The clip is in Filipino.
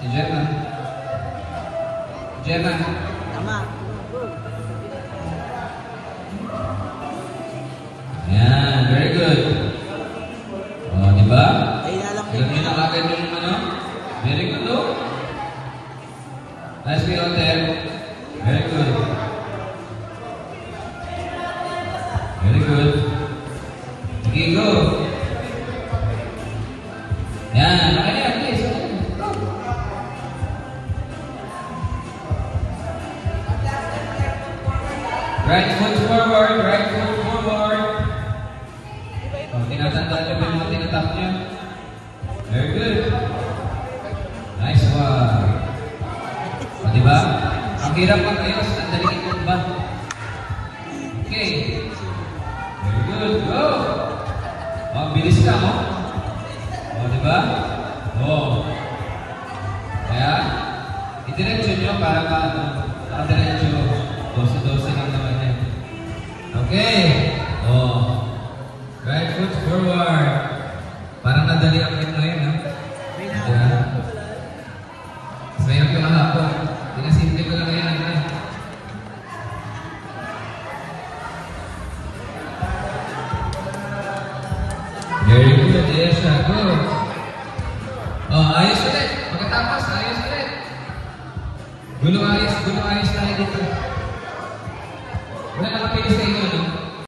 Si Gemma. Gemma. Tama. Yan, very good. Oh, di ba? Ay, nalang Alam niyo na agad yung ano? Very good, oh. Nice play out there. Very good. Very good. Okay, go. Yan, okay na, please. Right foot forward, right foot forward. Oh, tinatandaan niyo ba yung mga tinatap niyo? Very good. Nice one. O, diba? Ang hirap mag-ayos, ang daling itumba. Okay. Very good. Go! O, ang bilis ka, mo. O, diba? O. Kaya, idiretso nyo para makadiretso. 12-12 lang naman yan. Okay. O. Right foot forward. Parang nadali ang ito ngayon, no? Diba? Mas mayroon ka mahapon. Pinasimple ko lang yan, ha? Very good. Yes, good. Oh, ayos ulit. Pagkatapos, ayos ulit. Gulong ayos tayo dito. Wala nakapilis sa